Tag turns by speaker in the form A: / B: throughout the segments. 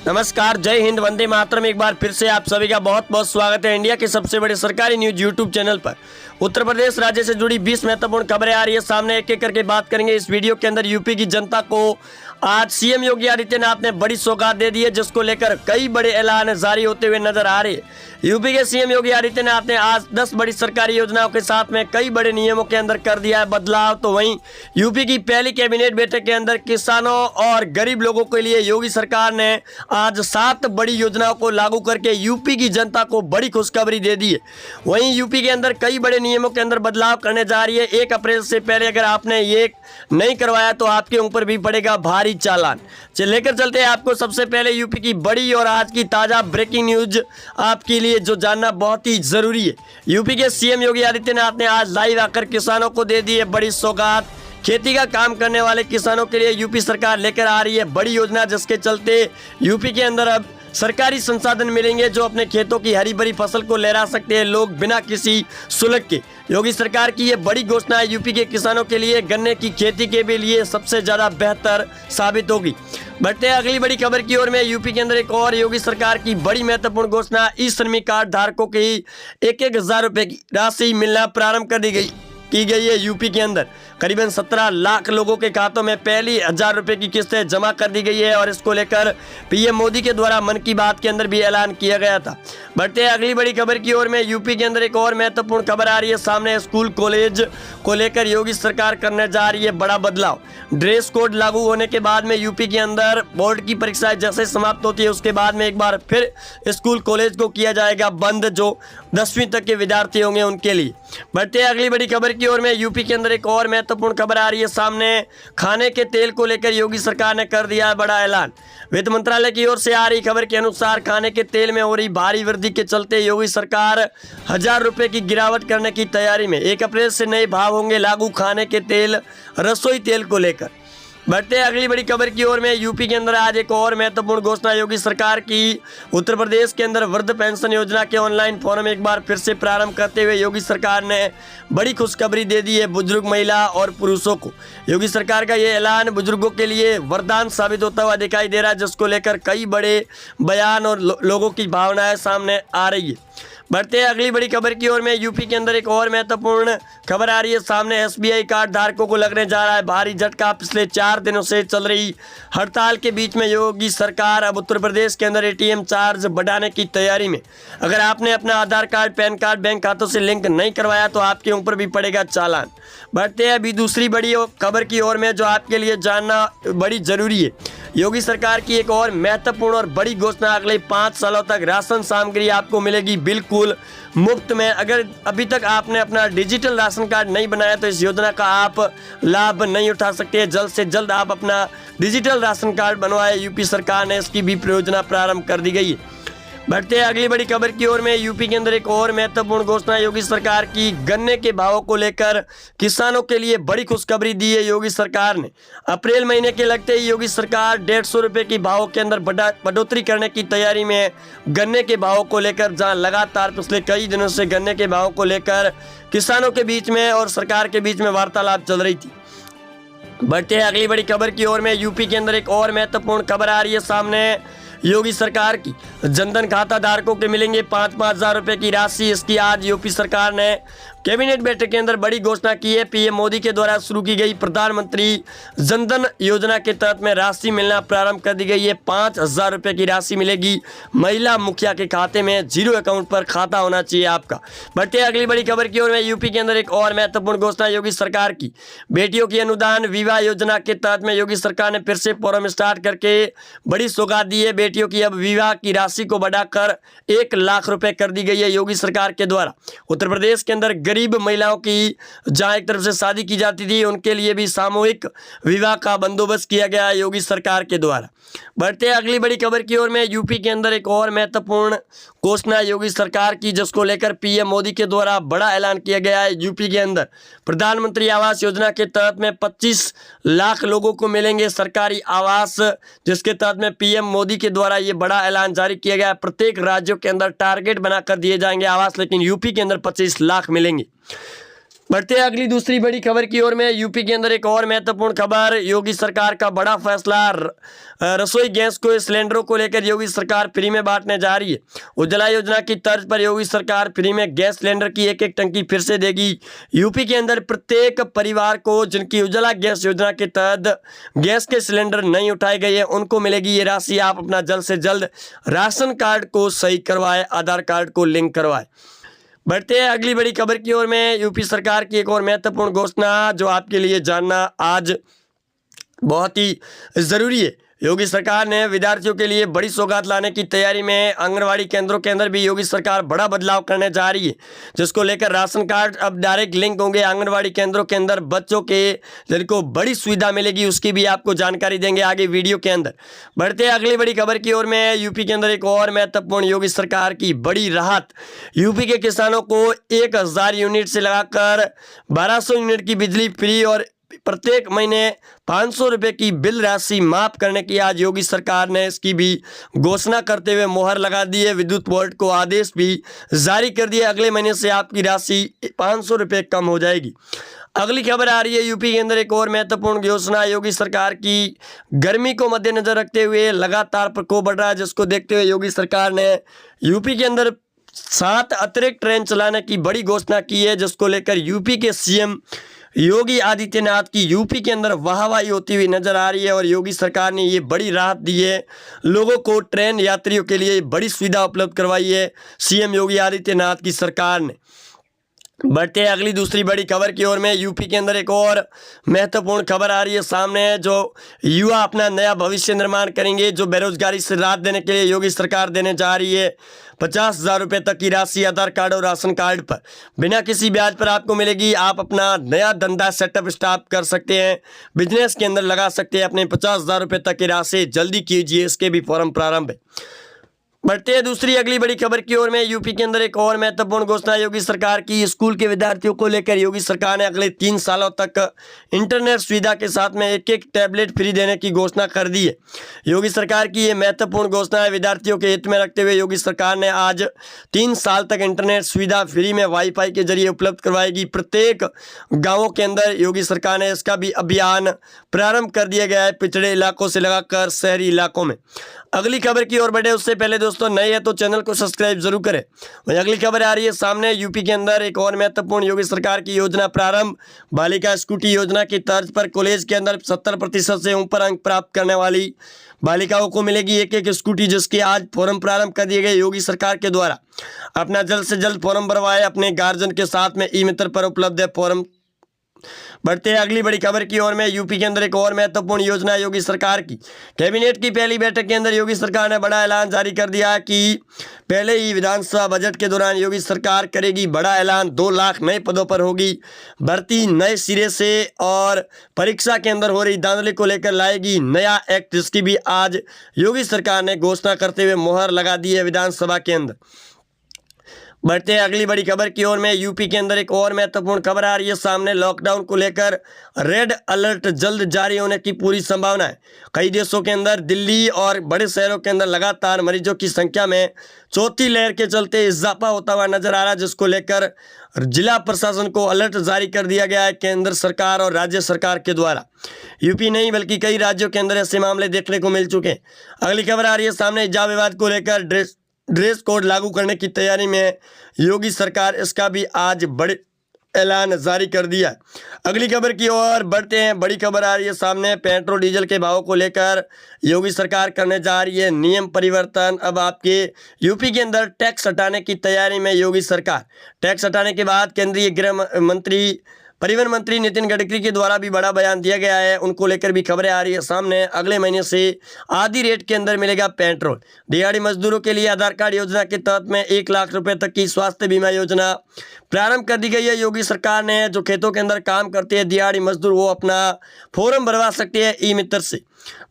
A: नमस्कार, जय हिंद, वंदे मातरम। एक बार फिर से आप सभी का बहुत बहुत स्वागत है इंडिया के सबसे बड़े सरकारी न्यूज यूट्यूब चैनल पर। उत्तर प्रदेश राज्य से जुड़ी 20 महत्वपूर्ण खबरें आ रही है सामने, एक एक करके बात करेंगे इस वीडियो के अंदर। यूपी की जनता को आज सीएम योगी आदित्यनाथ ने बड़ी सौगात दे दी है, जिसको लेकर कई बड़े ऐलान जारी होते हुए नजर आ रहे हैं। यूपी के सीएम योगी आदित्यनाथ ने आज 10 बड़ी सरकारी योजनाओं के साथ में कई बड़े नियमों के अंदर कर दिया है बदलाव। तो वहीं यूपी की पहली कैबिनेट बैठक के अंदर किसानों और गरीब लोगों के लिए योगी सरकार ने आज 7 बड़ी योजनाओं को लागू करके यूपी की जनता को बड़ी खुशखबरी दे दी है। वहीं यूपी के अंदर कई बड़े नियमों के अंदर बदलाव करने जा रही है। 1 अप्रैल से पहले अगर आपने ये नहीं करवाया तो आपके ऊपर भी पड़ेगा भारी चालान। लेकर चलते हैं आपको सबसे पहले यूपी की बड़ी और आज की ताजा ब्रेकिंग न्यूज आपके लिए, जो जानना बहुत ही जरूरी है। यूपी के सीएम योगी आदित्यनाथ ने आज लाइव आकर किसानों को दे दी है बड़ी सौगात। खेती का काम करने वाले किसानों के लिए यूपी सरकार लेकर आ रही है बड़ी योजना, जिसके चलते यूपी के अंदर अब सरकारी संसाधन मिलेंगे जो अपने खेतों की हरी भरी फसल को लहरा सकते हैं लोग बिना किसी शुल्क के। योगी सरकार की ये बड़ी घोषणा है यूपी के किसानों के लिए, गन्ने की खेती के भी लिए सबसे ज्यादा बेहतर साबित होगी। बढ़ते हैं अगली बड़ी खबर की ओर में। यूपी के अंदर एक और योगी सरकार की बड़ी महत्वपूर्ण घोषणा, ई श्रमिक कार्ड धारकों की 1-1 हजार रुपए की राशि मिलना प्रारंभ कर दी की गई है। यूपी के अंदर करीबन 17 लाख लोगों के खातों में पहली 1000 रुपए की किस्तें जमा कर दी गई है और इसको लेकर पीएम मोदी के द्वारा मन की बात के अंदर भी ऐलान किया गया था। बढ़ते हैं अगली बड़ी खबर की ओर में। यूपी के अंदर एक और महत्वपूर्ण खबर आ रही है सामने, स्कूल कॉलेज को लेकर योगी सरकार करने जा रही है बड़ा बदलाव। ड्रेस कोड लागू होने के बाद में यूपी के अंदर बोर्ड की परीक्षाएं जैसे समाप्त होती है उसके बाद में एक बार फिर स्कूल कॉलेज को किया जाएगा बंद, जो 10वीं तक के विद्यार्थी होंगे उनके लिए। बढ़ते हैं अगली बड़ी खबर की ओर में। यूपी के अंदर एक और महत्वपूर्ण खबर आ रही है सामने, खाने के तेल को लेकर योगी सरकार ने कर दिया है बड़ा ऐलान। वित्त मंत्रालय की ओर से आ रही खबर के अनुसार खाने के तेल में हो रही भारी वृद्धि के चलते योगी सरकार 1000 रुपए की गिरावट करने की तैयारी में। 1 अप्रैल से नए भाव होंगे लागू खाने के तेल, रसोई तेल को लेकर। बढ़ते हैं अगली बड़ी खबर की ओर में। यूपी के अंदर आज एक और महत्वपूर्ण घोषणा योगी सरकार की। उत्तर प्रदेश के अंदर वृद्ध पेंशन योजना के ऑनलाइन फॉर्म एक बार फिर से प्रारंभ करते हुए योगी सरकार ने बड़ी खुशखबरी दे दी है बुजुर्ग, महिला और पुरुषों को। योगी सरकार का ये ऐलान बुजुर्गों के लिए वरदान साबित होता हुआ दिखाई दे रहा है, जिसको लेकर कई बड़े बयान और लोगों की भावनाएं सामने आ रही है। बढ़ते हैं अगली बड़ी खबर की ओर में। यूपी के अंदर एक और महत्वपूर्ण खबर आ रही है सामने, एसबीआई कार्ड धारकों को लगने जा रहा है भारी झटका। पिछले 4 दिनों से चल रही हड़ताल के बीच में योगी सरकार अब उत्तर प्रदेश के अंदर एटीएम चार्ज बढ़ाने की तैयारी में। अगर आपने अपना आधार कार्ड, पैन कार्ड बैंक खातों से लिंक नहीं करवाया तो आपके ऊपर भी पड़ेगा चालान। बढ़ते हैं अभी दूसरी बड़ी खबर की ओर में, जो आपके लिए जानना बड़ी जरूरी है। योगी सरकार की एक और महत्वपूर्ण और बड़ी घोषणा, अगले 5 सालों तक राशन सामग्री आपको मिलेगी बिल्कुल मुफ्त में। अगर अभी तक आपने अपना डिजिटल राशन कार्ड नहीं बनाया तो इस योजना का आप लाभ नहीं उठा सकते। जल्द से जल्द आप अपना डिजिटल राशन कार्ड बनवाए, यूपी सरकार ने इसकी भी परियोजना प्रारंभ कर दी गई है। बढ़ते हैं अगली बड़ी खबर की ओर में। यूपी के अंदर एक और महत्वपूर्ण घोषणा योगी सरकार की, गन्ने के भावों को लेकर किसानों के लिए बड़ी खुशखबरी दी है योगी सरकार ने। अप्रैल महीने के लगते ही योगी सरकार 150 रुपए की भावों के अंदर बढ़ोतरी करने की तैयारी में है। गन्ने के भावों को लेकर जहां लगातार पिछले कई दिनों से गन्ने के भावों को लेकर किसानों के बीच में और सरकार के बीच में वार्तालाप चल रही थी। बढ़ते हैं अगली बड़ी खबर की ओर में। यूपी के अंदर एक और महत्वपूर्ण खबर आ रही है सामने, योगी सरकार की जनधन खाता धारकों के मिलेंगे 5-5 हजार रुपए की राशि। इसकी आज यूपी सरकार ने कैबिनेट बैठक के अंदर बड़ी घोषणा की है। पीएम मोदी के द्वारा शुरू की गई प्रधानमंत्री जनधन योजना के तहत में राशि मिलना प्रारंभ कर दी गई है। 5000 रुपए की राशि मिलेगी। महिला मुखिया के खाते में 0 अकाउंट पर खाता होना चाहिए आपका। बढ़ते अगली बड़ी खबर की ओर में। यूपी के अंदर एक और महत्वपूर्ण घोषणा योगी सरकार की, बेटियों की अनुदान विवाह योजना के तहत में योगी सरकार ने फिर से फोरम स्टार्ट करके बड़ी सौगात दी है। बेटियों की अब विवाह की राशि को बढ़ाकर 1 लाख रुपए कर दी गई है योगी सरकार के द्वारा। उत्तर प्रदेश के अंदर गरीब महिलाओं की जहां एक तरफ से शादी की जाती थी, उनके लिए भी सामूहिक विवाह का बंदोबस्त किया गया है योगी सरकार के द्वारा। बढ़ते अगली बड़ी खबर की ओर में। यूपी के अंदर एक और महत्वपूर्ण घोषणा योगी सरकार की, जिसको लेकर पीएम मोदी के द्वारा बड़ा ऐलान किया गया है। यूपी के अंदर प्रधानमंत्री आवास योजना के तहत में 25 लाख लोगों को मिलेंगे सरकारी आवास, जिसके तहत में पीएम मोदी के द्वारा ये बड़ा ऐलान जारी किया गया है। प्रत्येक राज्यों के अंदर टारगेट बनाकर दिए जाएंगे आवास, लेकिन यूपी के अंदर 25 लाख मिलेंगे। बढ़ते हैं अगली दूसरी बड़ी खबर की ओर में। यूपी के अंदर एक और महत्वपूर्ण खबर, योगी सरकार का बड़ा फैसला, रसोई गैस को सिलेंडरों को लेकर योगी सरकार फ्री में बांटने जा रही है। उज्ज्वला योजना की तर्ज पर योगी सरकार फ्री में गैस सिलेंडर की एक एक टंकी फिर से देगी। यूपी के अंदर प्रत्येक परिवार को जिनकी उज्ज्वला गैस योजना के तहत गैस के सिलेंडर नहीं उठाए गए हैं उनको मिलेगी ये राशि। आप अपना जल्द से जल्द राशन कार्ड को सही करवाएं, आधार कार्ड को लिंक करवाएं। बढ़ते हैं अगली बड़ी खबर की ओर में। यूपी सरकार की एक और महत्वपूर्ण घोषणा जो आपके लिए जानना आज बहुत ही ज़रूरी है। योगी सरकार ने विद्यार्थियों के लिए बड़ी सौगात लाने की तैयारी में आंगनवाड़ी केंद्रों के अंदर भी योगी सरकार बड़ा बदलाव करने जा रही है, जिसको लेकर राशन कार्ड अब डायरेक्ट लिंक होंगे आंगनवाड़ी केंद्रों के अंदर। बच्चों के जिनको बड़ी सुविधा मिलेगी उसकी भी आपको जानकारी देंगे आगे वीडियो के अंदर। बढ़ते हैं अगली बड़ी खबर की ओर में। यूपी के अंदर एक और महत्वपूर्ण योगी सरकार की बड़ी राहत, यूपी के किसानों को 1000 यूनिट से लगाकर 1200 यूनिट की बिजली फ्री और प्रत्येक महीने 500 रुपये की बिल राशि माफ करने की आज योगी सरकार ने इसकी भी घोषणा करते हुए मोहर लगा दी है। विद्युत बोर्ड को आदेश भी जारी कर दिया, अगले महीने से आपकी राशि 500 रुपये कम हो जाएगी। अगली खबर आ रही है यूपी के अंदर एक और महत्वपूर्ण घोषणा, योगी सरकार की गर्मी को मद्देनजर रखते हुए लगातार प्रकोप बढ़ रहा है, जिसको देखते हुए योगी सरकार ने यूपी के अंदर 7 अतिरिक्त ट्रेन चलाने की बड़ी घोषणा की है, जिसको लेकर यूपी के सीएम योगी आदित्यनाथ की यूपी के अंदर वाहवाही होती हुई नजर आ रही है। और योगी सरकार ने ये बड़ी राहत दी है, लोगों को ट्रेन यात्रियों के लिए बड़ी सुविधा उपलब्ध करवाई है सीएम योगी आदित्यनाथ की सरकार ने। बढ़ते हैं अगली दूसरी बड़ी खबर की ओर में। यूपी के अंदर एक और महत्वपूर्ण खबर आ रही है सामने, जो युवा अपना नया भविष्य निर्माण करेंगे, जो बेरोजगारी से राहत देने के लिए योगी सरकार देने जा रही है 50,000 रुपये तक की राशि आधार कार्ड और राशन कार्ड पर बिना किसी ब्याज पर आपको मिलेगी। आप अपना नया धंधा सेटअप स्टार्ट कर सकते हैं, बिजनेस के अंदर लगा सकते हैं अपने 50,000 रुपये तक की राशि। जल्दी कीजिए, इसके भी फॉर्म प्रारंभ है। बढ़ते हैं दूसरी अगली बड़ी खबर की ओर में। यूपी के अंदर एक और महत्वपूर्ण घोषणा योगी सरकार की, स्कूल के विद्यार्थियों को लेकर योगी सरकार ने अगले 3 सालों तक इंटरनेट सुविधा के साथ में एक टैबलेट फ्री देने की घोषणा कर दी है। योगी सरकार की ये महत्वपूर्ण घोषणा है, विद्यार्थियों के हित में रखते हुए योगी सरकार ने आज 3 साल तक इंटरनेट सुविधा फ्री में वाईफाई के जरिए उपलब्ध करवाएगी प्रत्येक गाँवों के अंदर। योगी सरकार ने इसका भी अभियान प्रारंभ कर दिया गया है, पिछड़े इलाकों से लगाकर शहरी इलाकों में। अगली खबर की ओर बढ़े उससे पहले दोस्तों नए हैं तो चैनल को सब्सक्राइब जरूर करें। वहीं अगली खबर आ रही है सामने, यूपी के अंदर एक और महत्वपूर्ण योगी सरकार की योजना प्रारंभ, बालिका स्कूटी योजना की तर्ज पर कॉलेज के अंदर 70% से ऊपर अंक प्राप्त करने वाली बालिकाओं को मिलेगी एक स्कूटी, जिसके आज फॉर्म प्रारंभ कर दिए गए योगी सरकार के द्वारा। अपना जल्द से जल्द फॉर्म भरवाए, अपने गार्जियन के साथ में ई मित्र पर उपलब्ध है फॉर्म। बढ़ते हैं अगली बड़ी खबर की ओर में। यूपी के अंदर एक और महत्वपूर्ण योजना योगी सरकार की, कैबिनेट की पहली बैठक के अंदर योगी सरकार ने बड़ा ऐलान जारी कर दिया कि पहले ही विधानसभा बजट के दौरान योगी सरकार करेगी बड़ा ऐलान, 2 लाख नए पदों पर होगी भर्ती नए सिरे से और परीक्षा के अंदर हो रही धांधली को लेकर लाएगी नया एक्ट, जिसकी भी आज योगी सरकार ने घोषणा करते हुए मोहर लगा दी है विधानसभा के अंदर। बढ़ते हैं अगली बड़ी खबर की ओर में। यूपी के अंदर एक और महत्वपूर्ण खबर आ रही है सामने, लॉकडाउन को लेकर रेड अलर्ट जल्द जारी होने की पूरी संभावना है। कई देशों के अंदर, दिल्ली और बड़े शहरों के अंदर लगातार मरीजों की संख्या में चौथी लहर के चलते इजाफा होता हुआ नजर आ रहा है, जिसको लेकर जिला प्रशासन को अलर्ट जारी कर दिया गया है केंद्र सरकार और राज्य सरकार के द्वारा। यूपी नहीं बल्कि कई राज्यों के अंदर ऐसे मामले देखने को मिल चुके हैं। अगली खबर आ रही है सामने, हिजाब विवाद को लेकर ड्रेस कोड लागू करने की तैयारी में योगी सरकार, इसका भी आज बड़े ऐलान जारी कर दिया। अगली खबर की ओर बढ़ते हैं। बड़ी खबर आ रही है सामने, पेट्रोल डीजल के भावों को लेकर योगी सरकार करने जा रही है नियम परिवर्तन। अब आपके यूपी के अंदर टैक्स हटाने की तैयारी में योगी सरकार। टैक्स हटाने के बाद केंद्रीय गृह मंत्री परिवहन मंत्री नितिन गडकरी के द्वारा भी बड़ा बयान दिया गया है, उनको लेकर भी खबरें आ रही है सामने। अगले महीने से आधी रेट के अंदर मिलेगा पेट्रोल। दिहाड़ी मजदूरों के लिए आधार कार्ड योजना के तहत में 1 लाख रुपए तक की स्वास्थ्य बीमा योजना प्रारंभ कर दी गई है योगी सरकार ने। जो खेतों के अंदर काम करते हैं दिहाड़ी मजदूर, वो अपना फॉर्म भरवा सकते हैं ई मित्र से।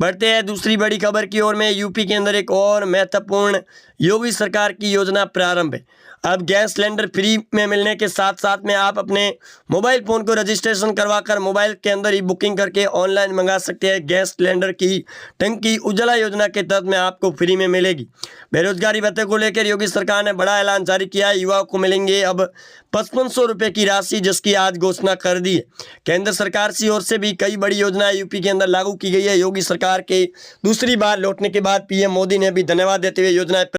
A: बढ़ते हैं दूसरी बड़ी खबर की ओर में। यूपी के अंदर एक और महत्वपूर्ण योगी सरकार की योजना प्रारंभ है। अब गैस सिलेंडर फ्री में मिलने के साथ साथ में आप अपने मोबाइल फ़ोन को रजिस्ट्रेशन करवाकर मोबाइल के अंदर ही बुकिंग करके ऑनलाइन मंगा सकते हैं। गैस सिलेंडर की टंकी उज्ज्वला योजना के तहत में आपको फ्री में मिलेगी। बेरोजगारी भत्ते को लेकर योगी सरकार ने बड़ा ऐलान जारी किया है। युवाओं को मिलेंगे अब 5500 रुपये की राशि, जिसकी आज घोषणा कर दी है। केंद्र सरकार की ओर से भी कई बड़ी योजनाएं यूपी के अंदर लागू की गई है। योगी सरकार के दूसरी बार लौटने के बाद पीएम मोदी ने भी धन्यवाद देते हुए योजनाएं